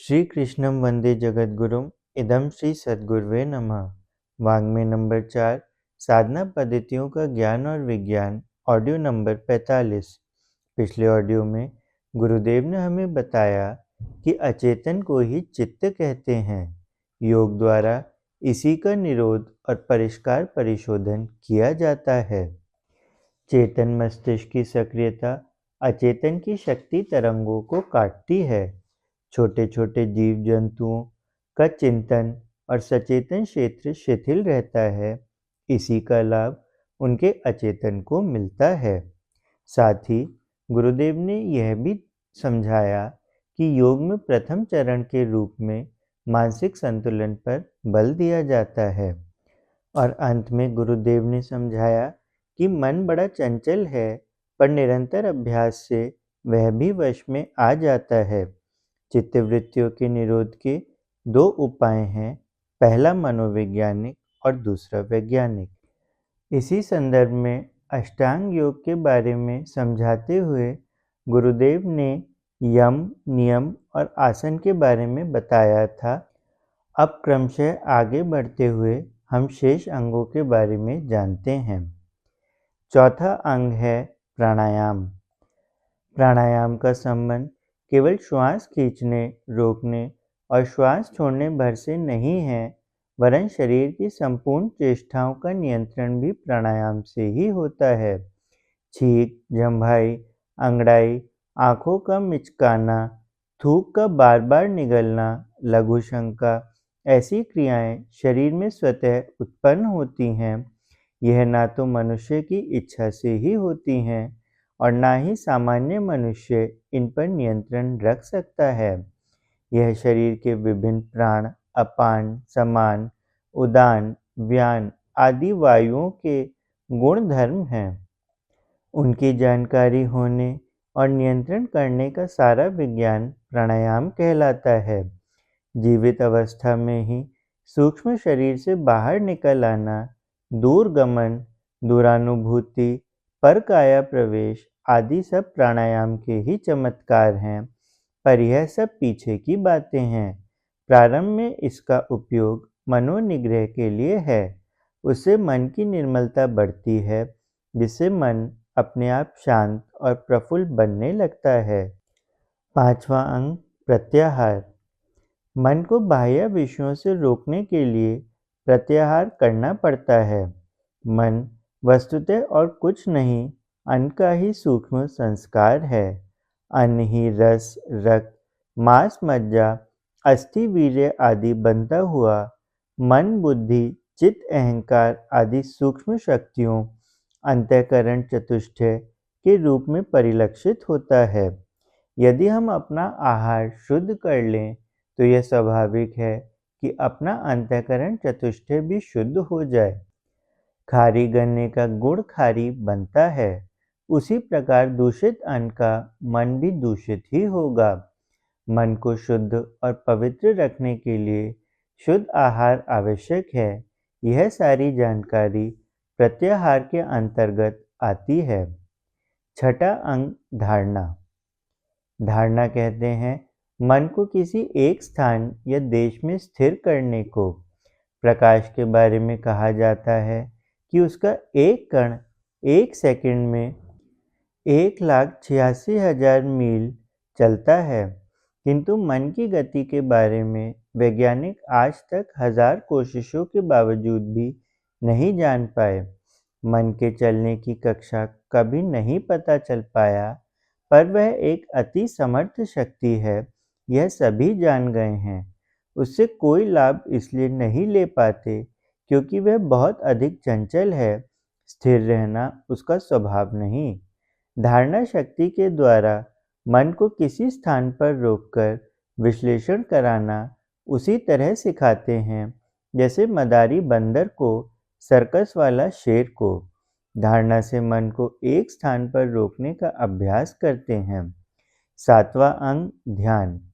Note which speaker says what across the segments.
Speaker 1: श्री कृष्णं वंदे जगद्गुरुम् इदं श्री सद्गुरुवे नमः। वाङ्मय नंबर 4, साधना पद्धतियों का ज्ञान और विज्ञान, ऑडियो नंबर 45। पिछले ऑडियो में गुरुदेव ने हमें बताया कि अचेतन को ही चित्त कहते हैं। योग द्वारा इसी का निरोध और परिष्कार परिशोधन किया जाता है। चेतन मस्तिष्क की सक्रियता अचेतन की शक्ति तरंगों को काटती है। छोटे छोटे जीव जंतुओं का चिंतन और सचेतन क्षेत्र शिथिल रहता है। इसी का लाभ उनके अचेतन को मिलता है। साथ ही गुरुदेव ने यह भी समझाया कि योग में प्रथम चरण के रूप में मानसिक संतुलन पर बल दिया जाता है। और अंत में गुरुदेव ने समझाया कि मन बड़ा चंचल है, पर निरंतर अभ्यास से वह भी वश में आ जाता है। चित्तवृत्तियों के निरोध के दो उपाय हैं, पहला मनोवैज्ञानिक और दूसरा वैज्ञानिक। इसी संदर्भ में अष्टांग योग के बारे में समझाते हुए गुरुदेव ने यम, नियम और आसन के बारे में बताया था। अब क्रमशः आगे बढ़ते हुए हम शेष अंगों के बारे में जानते हैं। चौथा अंग है प्राणायाम। प्राणायाम का संबंध केवल श्वास खींचने, रोकने और श्वास छोड़ने भर से नहीं है, वरन शरीर की संपूर्ण चेष्टाओं का नियंत्रण भी प्राणायाम से ही होता है। छींक, जम्भाई, अंगड़ाई, आँखों का मिचकाना, थूक का बार बार निगलना, लघु शंका, ऐसी क्रियाएं शरीर में स्वतः उत्पन्न होती हैं। यह ना तो मनुष्य की इच्छा से ही होती हैं और ना ही सामान्य मनुष्य इन पर नियंत्रण रख सकता है। यह शरीर के विभिन्न प्राण, अपान, समान, उदान, व्यान आदि वायुओं के गुण धर्म हैं। उनकी जानकारी होने और नियंत्रण करने का सारा विज्ञान प्राणायाम कहलाता है। जीवित अवस्था में ही सूक्ष्म शरीर से बाहर निकल आना, दूरगमन, दूरानुभूति, परकाया प्रवेश आदि सब प्राणायाम के ही चमत्कार हैं, पर यह सब पीछे की बातें हैं। प्रारंभ में इसका उपयोग मनोनिग्रह के लिए है। उससे मन की निर्मलता बढ़ती है, जिससे मन अपने आप शांत और प्रफुल्ल बनने लगता है। पांचवा अंग प्रत्याहार। मन को बाह्य विषयों से रोकने के लिए प्रत्याहार करना पड़ता है। मन वस्तुतः और कुछ नहीं, अन्न का ही सूक्ष्म संस्कार है। अन्न ही रस, रक्त, मांस, मज्जा, अस्थि, वीर्य आदि बनता हुआ मन, बुद्धि, चित्त, अहंकार आदि सूक्ष्म शक्तियों, अंतःकरण चतुष्टय के रूप में परिलक्षित होता है। यदि हम अपना आहार शुद्ध कर लें तो यह स्वाभाविक है कि अपना अंतःकरण चतुष्टय भी शुद्ध हो जाए। खारी गन्ने का गुड़ खारी बनता है, उसी प्रकार दूषित अन्न का मन भी दूषित ही होगा। मन को शुद्ध और पवित्र रखने के लिए शुद्ध आहार आवश्यक है। यह सारी जानकारी प्रत्याहार के अंतर्गत आती है। छठा अंग धारणा। धारणा कहते हैं मन को किसी एक स्थान या देश में स्थिर करने को। प्रकाश के बारे में कहा जाता है कि उसका एक कण एक सेकंड में 1,86,000 मील चलता है, किंतु मन की गति के बारे में वैज्ञानिक आज तक 1000 कोशिशों के बावजूद भी नहीं जान पाए। मन के चलने की कक्षा कभी नहीं पता चल पाया, पर वह एक अति समर्थ शक्ति है, यह सभी जान गए हैं। उससे कोई लाभ इसलिए नहीं ले पाते क्योंकि वह बहुत अधिक चंचल है, स्थिर रहना उसका स्वभाव नहीं। धारणा शक्ति के द्वारा मन को किसी स्थान पर रोककर विश्लेषण कराना उसी तरह सिखाते हैं जैसे मदारी बंदर को सर्कस वाला शेर को। धारणा से मन को एक स्थान पर रोकने का अभ्यास करते हैं। सातवां अंग ध्यान।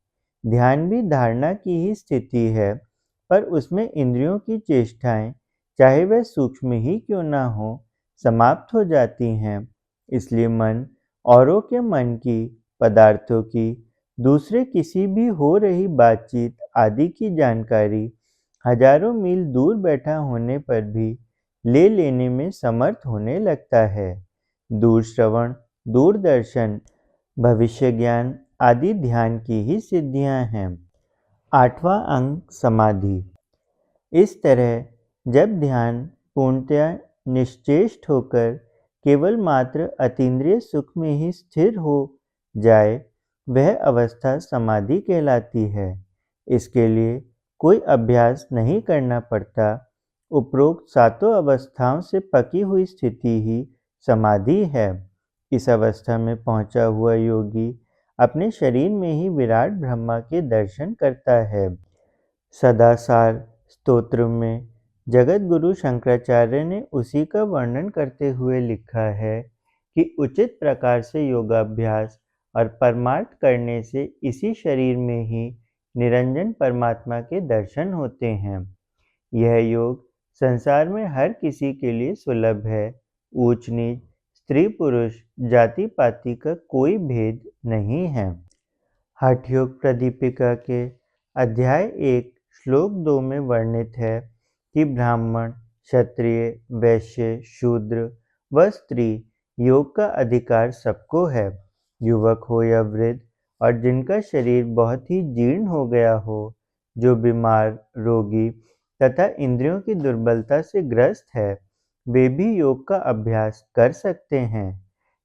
Speaker 1: ध्यान भी धारणा की ही स्थिति है, पर उसमें इंद्रियों की चेष्टाएं, चाहे वह सूक्ष्म ही क्यों ना हो, समाप्त हो जाती हैं। इसलिए मन औरों के मन की, पदार्थों की, दूसरे किसी भी हो रही बातचीत आदि की जानकारी हजारों मील दूर बैठा होने पर भी ले लेने में समर्थ होने लगता है। दूरश्रवण, दूरदर्शन, भविष्य ज्ञान आदि ध्यान की ही सिद्धियां हैं। आठवां अंग समाधि। इस तरह जब ध्यान पूर्णतया निश्चेष्ट होकर केवल मात्र अतीन्द्रिय सुख में ही स्थिर हो जाए, वह अवस्था समाधि कहलाती है। इसके लिए कोई अभ्यास नहीं करना पड़ता। उपरोक्त सातों अवस्थाओं से पकी हुई स्थिति ही समाधि है। इस अवस्था में पहुंचा हुआ योगी अपने शरीर में ही विराट ब्रह्मा के दर्शन करता है। सदासार स्तोत्र में जगत गुरु शंकराचार्य ने उसी का वर्णन करते हुए लिखा है कि उचित प्रकार से योगाभ्यास और परमार्थ करने से इसी शरीर में ही निरंजन परमात्मा के दर्शन होते हैं। यह योग संसार में हर किसी के लिए सुलभ है। ऊंच नीच, स्त्री पुरुष, जाति पाति का कोई भेद नहीं है। हठ योग प्रदीपिका के अध्याय 1 श्लोक 2 में वर्णित है कि ब्राह्मण, क्षत्रिय, वैश्य, शूद्र व स्त्री योग का अधिकार सबको है। युवक हो या वृद्ध, और जिनका शरीर बहुत ही जीर्ण हो गया हो, जो बीमार, रोगी तथा इंद्रियों की दुर्बलता से ग्रस्त है, वे भी योग का अभ्यास कर सकते हैं।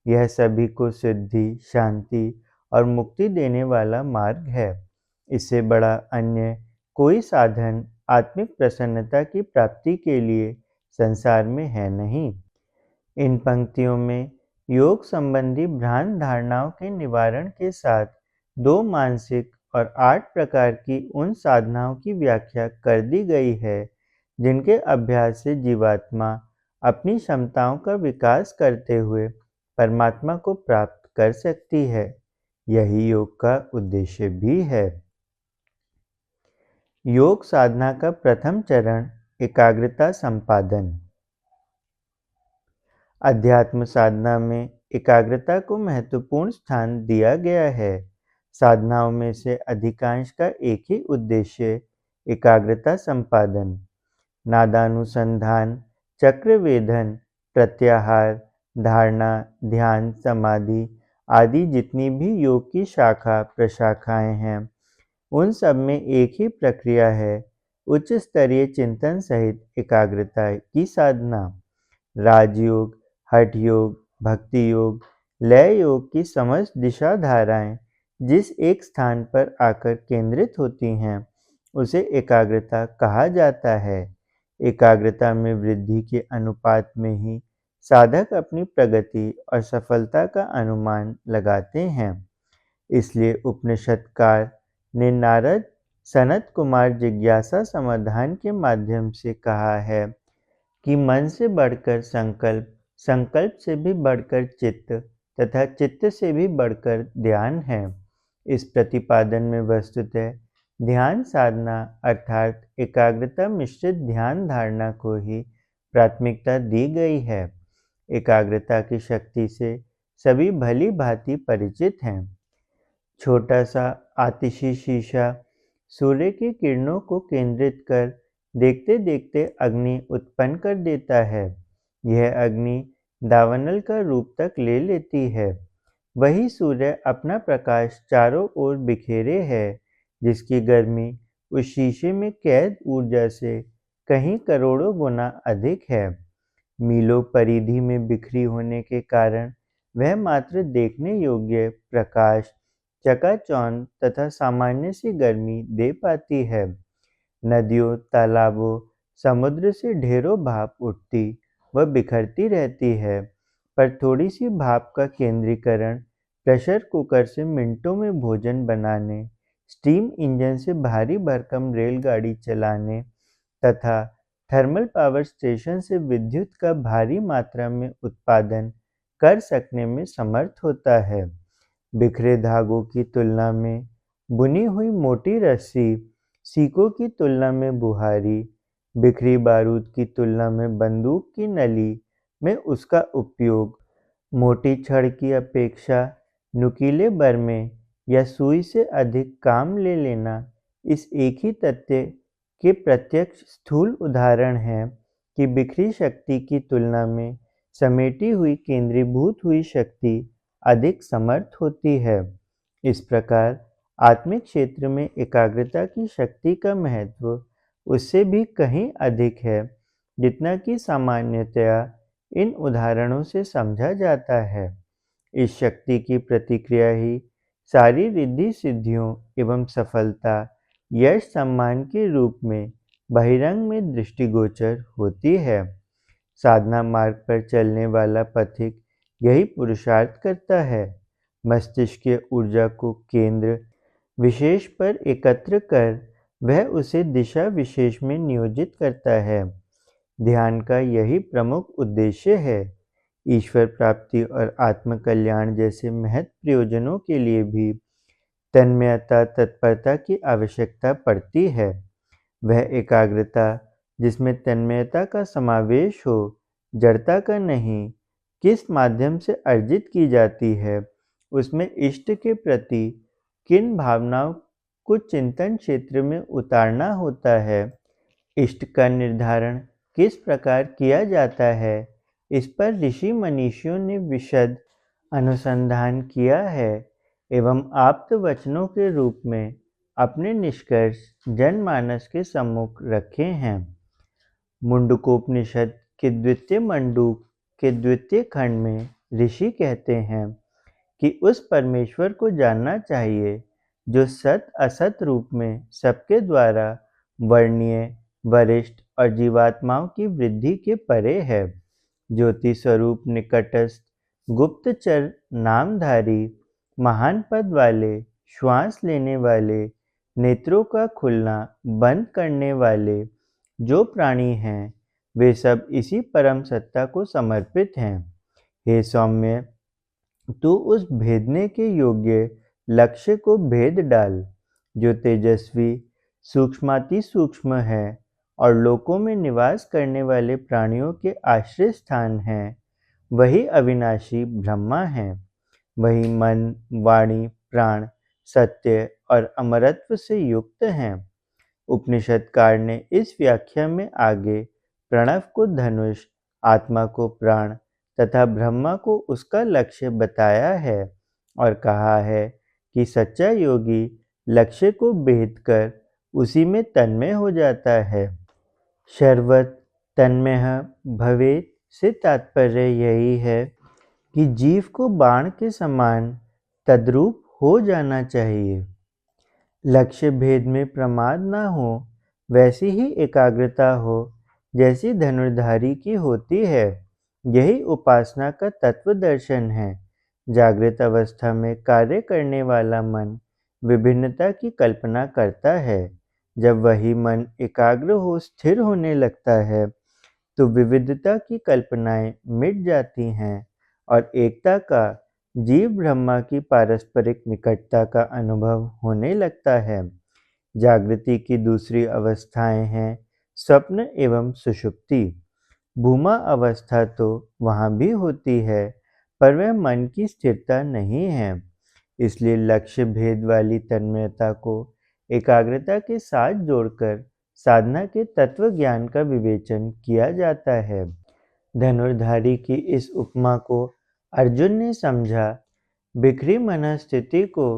Speaker 1: यह सभी को सिद्धि, शांति और मुक्ति देने वाला मार्ग है। इससे बड़ा अन्य कोई साधन आत्मिक प्रसन्नता की प्राप्ति के लिए संसार में है नहीं। इन पंक्तियों में योग संबंधी भ्रांत धारणाओं के निवारण के साथ 2 मानसिक और 8 प्रकार की उन साधनाओं की व्याख्या कर दी गई है जिनके अभ्यास से जीवात्मा अपनी क्षमताओं का विकास करते हुए परमात्मा को प्राप्त कर सकती है। यही योग का उद्देश्य भी है। योग साधना का प्रथम चरण एकाग्रता संपादन। अध्यात्म साधना में एकाग्रता को महत्वपूर्ण स्थान दिया गया है। साधनाओं में से अधिकांश का एक ही उद्देश्य एकाग्रता संपादन, नादानुसंधान, चक्रवेधन, प्रत्याहार, धारणा, ध्यान, समाधि आदि जितनी भी योग की शाखा प्रशाखाएं हैं, उन सब में एक ही प्रक्रिया है, उच्च स्तरीय चिंतन सहित एकाग्रता की साधना। राजयोग, हठ योग, भक्ति योग, लय योग की समस्त दिशा धाराएं जिस एक स्थान पर आकर केंद्रित होती हैं, उसे एकाग्रता कहा जाता है। एकाग्रता में वृद्धि के अनुपात में ही साधक अपनी प्रगति और सफलता का अनुमान लगाते हैं। इसलिए उपनिषदकार ने नारद सनत कुमार जिज्ञासा समाधान के माध्यम से कहा है कि मन से बढ़कर संकल्प, संकल्प से भी बढ़कर चित्त तथा चित्त से भी बढ़कर ध्यान है। इस प्रतिपादन में वस्तुतः ध्यान साधना अर्थात एकाग्रता मिश्रित ध्यान धारणा को ही प्राथमिकता दी गई है। एकाग्रता की शक्ति से सभी भली भांति परिचित हैं। छोटा सा आतिशी शीशा सूर्य की किरणों को केंद्रित कर देखते देखते अग्नि उत्पन्न कर देता है। यह अग्नि दावानल का रूप तक ले लेती है। वही सूर्य अपना प्रकाश चारों ओर बिखेरे है, जिसकी गर्मी उस शीशे में कैद ऊर्जा से कहीं करोड़ों गुना अधिक है। मीलों परिधि में बिखरी होने के कारण वह मात्र देखने योग्य प्रकाश, चकाचौंध तथा सामान्य सी गर्मी दे पाती है। नदियों, तालाबों, समुद्र से ढेरों भाप उठती व बिखरती रहती है, पर थोड़ी सी भाप का केंद्रीकरण प्रेशर कुकर से मिनटों में भोजन बनाने, स्टीम इंजन से भारी भरकम रेलगाड़ी चलाने तथा थर्मल पावर स्टेशन से विद्युत का भारी मात्रा में उत्पादन कर सकने में समर्थ होता है। बिखरे धागों की तुलना में बुनी हुई मोटी रस्सी, सीकों की तुलना में बुहारी, बिखरी बारूद की तुलना में बंदूक की नली में उसका उपयोग, मोटी छड़ की अपेक्षा नुकीले बरमे या सुई से अधिक काम ले लेना इस एक ही तथ्य के प्रत्यक्ष स्थूल उदाहरण हैं कि बिखरी शक्ति की तुलना में समेटी हुई केंद्रीभूत हुई शक्ति अधिक समर्थ होती है। इस प्रकार आत्मिक क्षेत्र में एकाग्रता की शक्ति का महत्व उससे भी कहीं अधिक है, जितना कि सामान्यतया इन उदाहरणों से समझा जाता है। इस शक्ति की प्रतिक्रिया ही सारी रिद्धि सिद्धियों एवं सफलता, यश सम्मान के रूप में बहिरंग में दृष्टिगोचर होती है। साधना मार्ग पर चलने वाला पथिक यही पुरुषार्थ करता है। मस्तिष्क की ऊर्जा को केंद्र विशेष पर एकत्र कर वह उसे दिशा विशेष में नियोजित करता है। ध्यान का यही प्रमुख उद्देश्य है। ईश्वर प्राप्ति और आत्मकल्याण जैसे महत् प्रयोजनों के लिए भी तन्मयता तत्परता की आवश्यकता पड़ती है। वह एकाग्रता जिसमें तन्मयता का समावेश हो, जड़ता का नहीं, किस माध्यम से अर्जित की जाती है, उसमें इष्ट के प्रति किन भावनाओं को चिंतन क्षेत्र में उतारना होता है, इष्ट का निर्धारण किस प्रकार किया जाता है, इस पर ऋषि मनीषियों ने विशद अनुसंधान किया है एवं आप्त वचनों के रूप में अपने निष्कर्ष जनमानस के सम्मुख रखे हैं। मुंडकोपनिषद के द्वितीय मंडूक के द्वितीय खंड में ऋषि कहते हैं कि उस परमेश्वर को जानना चाहिए जो सत असत रूप में सबके द्वारा वर्णीय, वरिष्ठ और जीवात्माओं की वृद्धि के परे है। ज्योति स्वरूप निकटस्थ गुप्तचर नामधारी महान पद वाले, श्वास लेने वाले, नेत्रों का खुलना बंद करने वाले जो प्राणी हैं, वे सब इसी परम सत्ता को समर्पित हैं। हे सौम्य, तू उस भेदने के योग्य लक्ष्य को भेद डाल, जो तेजस्वी, सूक्ष्माति सूक्ष्म है और लोकों में निवास करने वाले प्राणियों के आश्रय स्थान हैं। वही अविनाशी ब्रह्मा हैं। वही मन, वाणी, प्राण, सत्य और अमरत्व से युक्त हैं। उपनिषदकार ने इस व्याख्या में आगे प्रणव को धनुष, आत्मा को प्राण तथा ब्रह्मा को उसका लक्ष्य बताया है और कहा है कि सच्चा योगी लक्ष्य को भेद कर उसी में तन्मय हो जाता है। सर्वत तन्मयः भवेत् से तात्पर्य यही है कि जीव को बाण के समान तद्रूप हो जाना चाहिए। लक्ष्य भेद में प्रमाद न हो, वैसी ही एकाग्रता हो जैसी धनुर्धारी की होती है। यही उपासना का तत्व दर्शन है। जागृत अवस्था में कार्य करने वाला मन विभिन्नता की कल्पना करता है। जब वही मन एकाग्र हो स्थिर होने लगता है, तो विविधता की कल्पनाएं मिट जाती हैं और एकता का, जीव ब्रह्मा की पारस्परिक निकटता का अनुभव होने लगता है। जागृति की दूसरी अवस्थाएं हैं स्वप्न एवं सुषुप्ति। भूमा अवस्था तो वहाँ भी होती है, पर वह मन की स्थिरता नहीं है। इसलिए लक्ष्य भेद वाली तन्मयता को एकाग्रता के साथ जोड़कर साधना के तत्व ज्ञान का विवेचन किया जाता है। धनुर्धारी की इस उपमा को अर्जुन ने समझा। बिखरी मनस्थिति को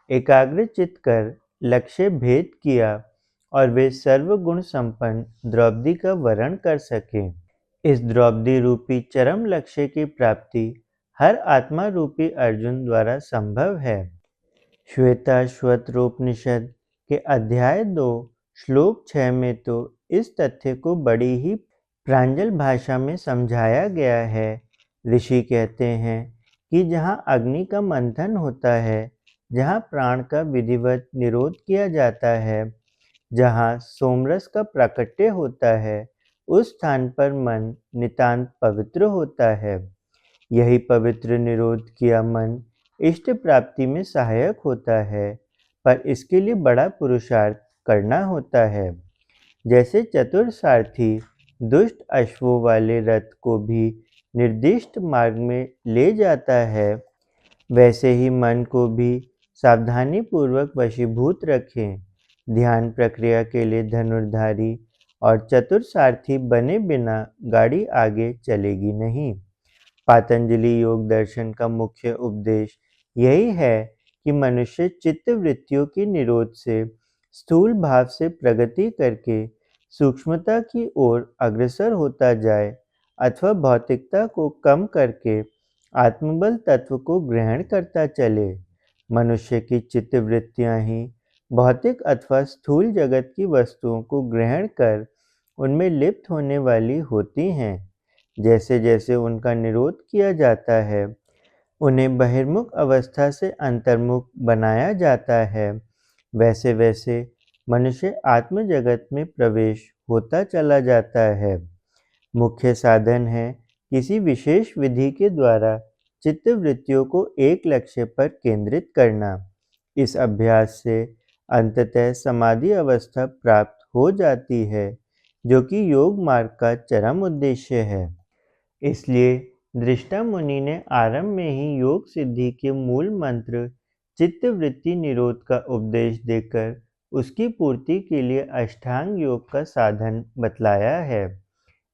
Speaker 1: एकाग्रचित कर लक्ष्य भेद किया और वे सर्वगुण संपन्न द्रौपदी का वरण कर सके। इस द्रौपदी रूपी चरम लक्ष्य की प्राप्ति हर आत्मा रूपी अर्जुन द्वारा संभव है। श्वेताश्वतरोपनिषद के अध्याय 2 श्लोक 6 में तो इस तथ्य को बड़ी ही प्रांजल भाषा में समझाया गया है। ऋषि कहते हैं कि जहाँ अग्नि का मंथन होता है, जहाँ प्राण का विधिवत निरोध किया जाता है, जहाँ सोमरस का प्राकट्य होता है, उस स्थान पर मन नितांत पवित्र होता है। यही पवित्र निरोध किया मन इष्ट प्राप्ति में सहायक होता है, पर इसके लिए बड़ा पुरुषार्थ करना होता है। जैसे चतुर सारथी दुष्ट अश्वों वाले रथ को भी निर्दिष्ट मार्ग में ले जाता है, वैसे ही मन को भी सावधानीपूर्वक वशीभूत रखें। ध्यान प्रक्रिया के लिए धनुर्धारी और चतुर सारथी बने बिना गाड़ी आगे चलेगी नहीं। पातंजलि योग दर्शन का मुख्य उपदेश यही है कि मनुष्य चित्तवृत्तियों के निरोध से स्थूल भाव से प्रगति करके सूक्ष्मता की ओर अग्रसर होता जाए अथवा भौतिकता को कम करके आत्मबल तत्व को ग्रहण करता चले। मनुष्य की चित्तवृत्तियां ही भौतिक अथवा स्थूल जगत की वस्तुओं को ग्रहण कर उनमें लिप्त होने वाली होती हैं। जैसे जैसे उनका निरोध किया जाता है, उन्हें बहिर्मुख अवस्था से अंतर्मुख बनाया जाता है, वैसे वैसे मनुष्य आत्म जगत में प्रवेश होता चला जाता है। मुख्य साधन है किसी विशेष विधि के द्वारा चित्तवृत्तियों को एक लक्ष्य पर केंद्रित करना। इस अभ्यास से अंततः समाधि अवस्था प्राप्त हो जाती है, जो कि योग मार्ग का चरम उद्देश्य है। इसलिए दृष्टा मुनि ने आरंभ में ही योग सिद्धि के मूल मंत्र चित्तवृत्ति निरोध का उपदेश देकर उसकी पूर्ति के लिए अष्टांग योग का साधन बतलाया है।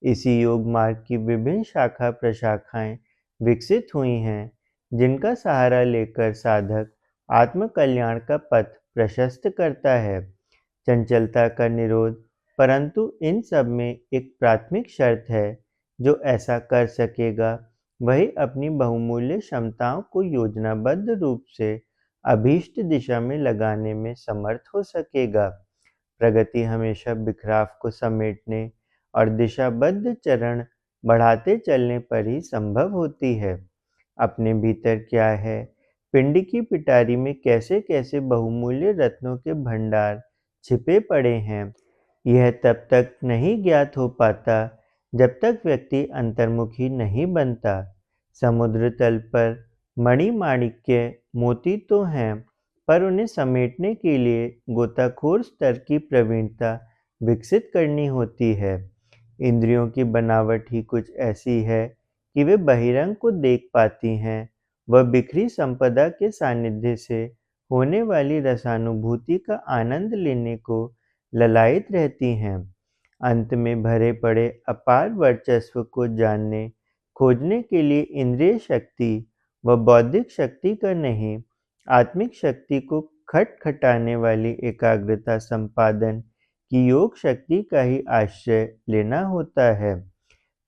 Speaker 1: इसी योग मार्ग की विभिन्न शाखा प्रशाखाएं विकसित हुई हैं, जिनका सहारा लेकर साधक आत्म कल्याण का पथ प्रशस्त करता है। चंचलता का निरोध, परंतु इन सब में एक प्राथमिक शर्त है। जो ऐसा कर सकेगा वही अपनी बहुमूल्य क्षमताओं को योजनाबद्ध रूप से अभीष्ट दिशा में लगाने में समर्थ हो सकेगा। प्रगति हमेशा बिखराव को समेटने और दिशाबद्ध चरण बढ़ाते चलने पर ही संभव होती है। अपने भीतर क्या है, पिंड की पिटारी में कैसे कैसे बहुमूल्य रत्नों के भंडार छिपे पड़े हैं, यह तब तक नहीं ज्ञात हो पाता जब तक व्यक्ति अंतर्मुखी नहीं बनता। समुद्र तल पर मणिमाणिक्य मोती तो हैं, पर उन्हें समेटने के लिए गोताखोर स्तर की प्रवीणता विकसित करनी होती है। इंद्रियों की बनावट ही कुछ ऐसी है कि वे बहिरंग को देख पाती हैं। वह बिखरी संपदा के सानिध्य से होने वाली रसानुभूति का आनंद लेने को ललायित रहती हैं। अंत में भरे पड़े अपार वर्चस्व को जानने खोजने के लिए इंद्रिय शक्ति व बौद्धिक शक्ति का नहीं, आत्मिक शक्ति को खटखटाने वाली एकाग्रता संपादन की योग शक्ति का ही आश्रय लेना होता है।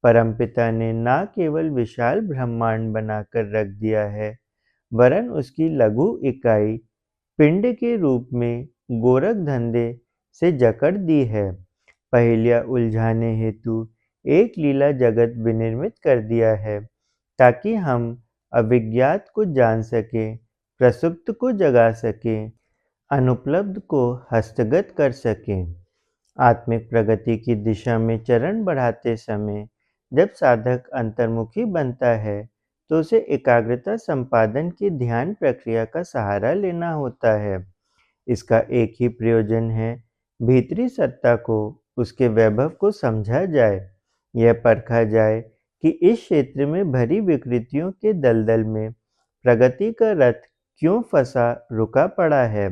Speaker 1: परमपिता ने न केवल विशाल ब्रह्मांड बनाकर रख दिया है, वरन उसकी लघु इकाई पिंड के रूप में गोरख धंधे से जकड़ दी है। पहेलियाँ उलझाने हेतु एक लीला जगत विनिर्मित कर दिया है, ताकि हम अविज्ञात को जान सकें, प्रसुप्त को जगा सकें, अनुपलब्ध को हस्तगत कर सकें। आत्मिक प्रगति की दिशा में चरण बढ़ाते समय जब साधक अंतर्मुखी बनता है, तो उसे एकाग्रता संपादन की ध्यान प्रक्रिया का सहारा लेना होता है। इसका एक ही प्रयोजन है, भीतरी सत्ता को, उसके वैभव को समझा जाए। यह परखा जाए कि इस क्षेत्र में भरी विकृतियों के दलदल में प्रगति का रथ क्यों फंसा रुका पड़ा है।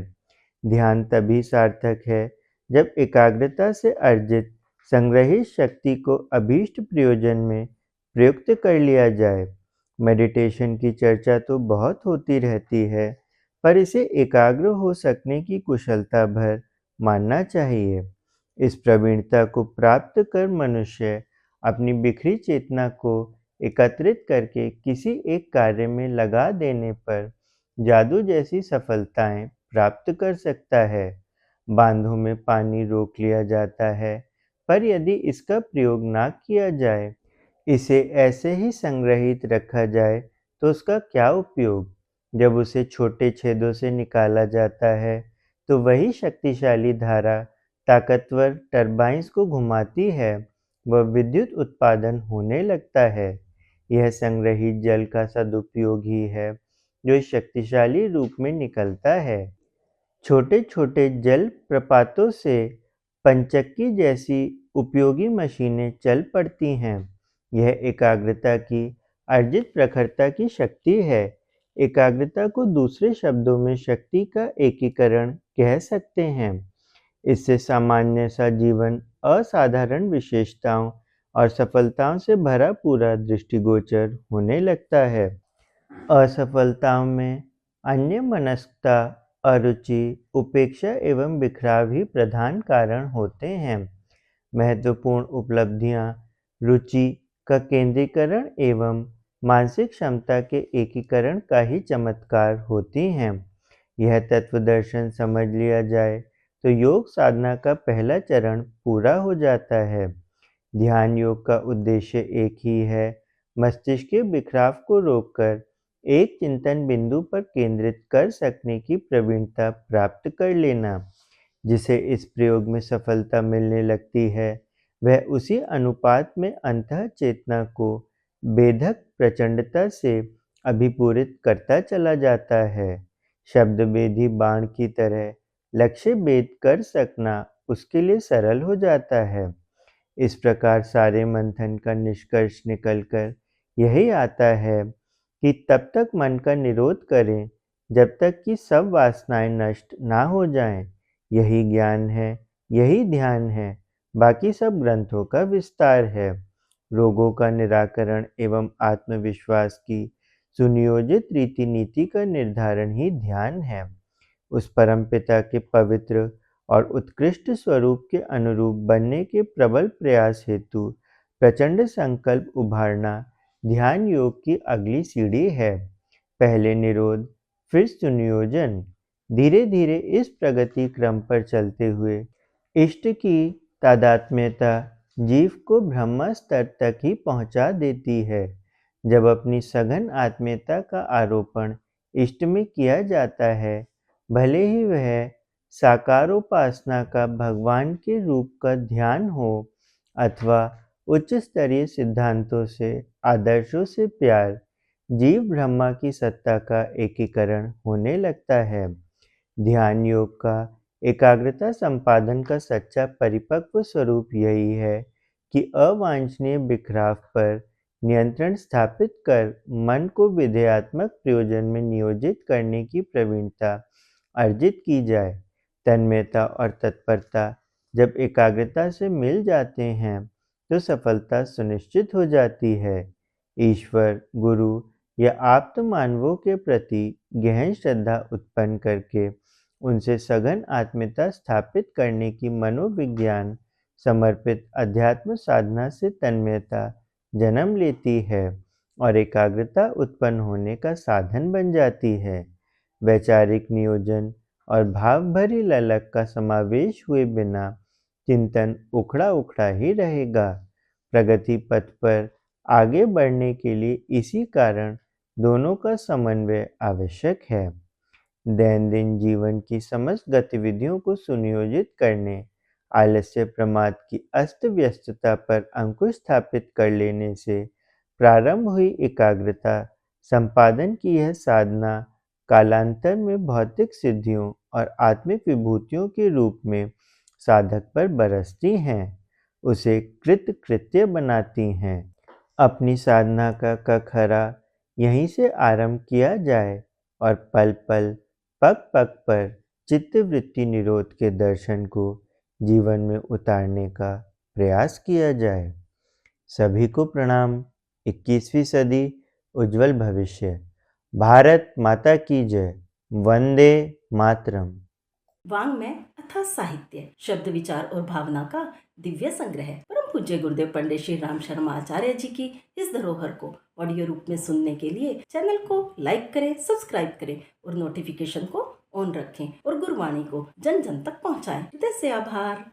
Speaker 1: ध्यान तभी सार्थक है जब एकाग्रता से अर्जित संग्रहित शक्ति को अभीष्ट प्रयोजन में प्रयुक्त कर लिया जाए। मेडिटेशन की चर्चा तो बहुत होती रहती है, पर इसे एकाग्र हो सकने की कुशलता भर मानना चाहिए। इस प्रवीणता को प्राप्त कर मनुष्य अपनी बिखरी चेतना को एकत्रित करके किसी एक कार्य में लगा देने पर जादू जैसी सफलताएं प्राप्त कर सकता है। बांधों में पानी रोक लिया जाता है, पर यदि इसका प्रयोग ना किया जाए, इसे ऐसे ही संग्रहित रखा जाए, तो उसका क्या उपयोग। जब उसे छोटे छेदों से निकाला जाता है, तो वही शक्तिशाली धारा ताकतवर टरबाइन्स को घुमाती है व विद्युत उत्पादन होने लगता है। यह संग्रहित जल का सदुपयोग ही है जो इस शक्तिशाली रूप में निकलता है। छोटे छोटे जल प्रपातों से पंचक्की जैसी उपयोगी मशीनें चल पड़ती हैं। यह एकाग्रता की अर्जित प्रखरता की शक्ति है। एकाग्रता को दूसरे शब्दों में शक्ति का एकीकरण कह सकते हैं। इससे सामान्य सा जीवन असाधारण विशेषताओं और सफलताओं से भरा पूरा दृष्टिगोचर होने लगता है। असफलताओं में अन्यमनस्कता, अरुचि, उपेक्षा एवं बिखराव ही प्रधान कारण होते हैं। महत्वपूर्ण उपलब्धियां रुचि का केंद्रीकरण एवं मानसिक क्षमता के एकीकरण का ही चमत्कार होती हैं। यह तत्वदर्शन समझ लिया जाए तो योग साधना का पहला चरण पूरा हो जाता है। ध्यान योग का उद्देश्य एक ही है, मस्तिष्क के बिखराव को रोककर एक चिंतन बिंदु पर केंद्रित कर सकने की प्रवीणता प्राप्त कर लेना। जिसे इस प्रयोग में सफलता मिलने लगती है, वह उसी अनुपात में अंतः चेतना को बेधक प्रचंडता से अभिपूरित करता चला जाता है। शब्द बेधी बाण की तरह लक्ष्य भेद कर सकना उसके लिए सरल हो जाता है। इस प्रकार सारे मंथन का निष्कर्ष निकलकर यही आता है कि तब तक मन का निरोध करें जब तक कि सब वासनाएं नष्ट ना हो जाएं। यही ज्ञान है, यही ध्यान है, बाकी सब ग्रंथों का विस्तार है। रोगों का निराकरण एवं आत्मविश्वास की सुनियोजित रीति नीति का निर्धारण ही ध्यान है। उस परमपिता के पवित्र और उत्कृष्ट स्वरूप के अनुरूप बनने के प्रबल प्रयास हेतु प्रचंड संकल्प उभारना ध्यान योग की अगली सीढ़ी है। पहले निरोध, फिर सुनियोजन। धीरे धीरे इस प्रगति क्रम पर चलते हुए इष्ट की तादात्म्यता जीव को ब्रह्म स्तर तक ही पहुंचा देती है। जब अपनी सघन आत्मीयता का आरोपण इष्ट में किया जाता है, भले ही वह साकारोपासना का भगवान के रूप का ध्यान हो अथवा उच्च स्तरीय सिद्धांतों से आदर्शों से प्यार, जीव ब्रह्मा की सत्ता का एकीकरण होने लगता है। ध्यान योग का एकाग्रता संपादन का सच्चा परिपक्व स्वरूप यही है कि अवांछनीय बिखराव पर नियंत्रण स्थापित कर मन को विधेयात्मक प्रयोजन में नियोजित करने की प्रवीणता अर्जित की जाए। तन्मयता और तत्परता जब एकाग्रता से मिल जाते हैं तो सफलता सुनिश्चित हो जाती है। ईश्वर, गुरु या आप्त मानवों के प्रति गहन श्रद्धा उत्पन्न करके उनसे सघन आत्मीयता स्थापित करने की मनोविज्ञान समर्पित अध्यात्म साधना से तन्मयता जन्म लेती है और एकाग्रता उत्पन्न होने का साधन बन जाती है। वैचारिक नियोजन और भाव भरी ललक का समावेश हुए बिना चिंतन उखड़ा उखड़ा ही रहेगा। प्रगति पथ पर आगे बढ़ने के लिए इसी कारण दोनों का समन्वय आवश्यक है। दैनंदिन जीवन की समस्त गतिविधियों को सुनियोजित करने, आलस्य प्रमाद की अस्त व्यस्तता पर अंकुश स्थापित कर लेने से प्रारंभ हुई एकाग्रता संपादन की यह साधना कालांतर में भौतिक सिद्धियों और आत्मिक विभूतियों के रूप में साधक पर बरसती हैं, उसे कृत्य बनाती हैं। अपनी साधना का कखरा यहीं से आरंभ किया जाए और पल पल, पग पग पर चित्तवृत्ति निरोध के दर्शन को जीवन में उतारने का प्रयास किया जाए। सभी को प्रणाम। 21वीं सदी, उज्जवल भविष्य। भारत माता की जय। वंदे मातरम।
Speaker 2: वाङ्मय अथवा साहित्य, शब्द विचार और भावना का दिव्य संग्रह। परम पूज्य गुरुदेव पंडित श्री राम शर्मा आचार्य जी की इस धरोहर को ऑडियो रूप में सुनने के लिए चैनल को लाइक करें, सब्सक्राइब करें और नोटिफिकेशन को ऑन रखें और गुरुवाणी को जन जन तक पहुंचाएं। हृदय से आभार।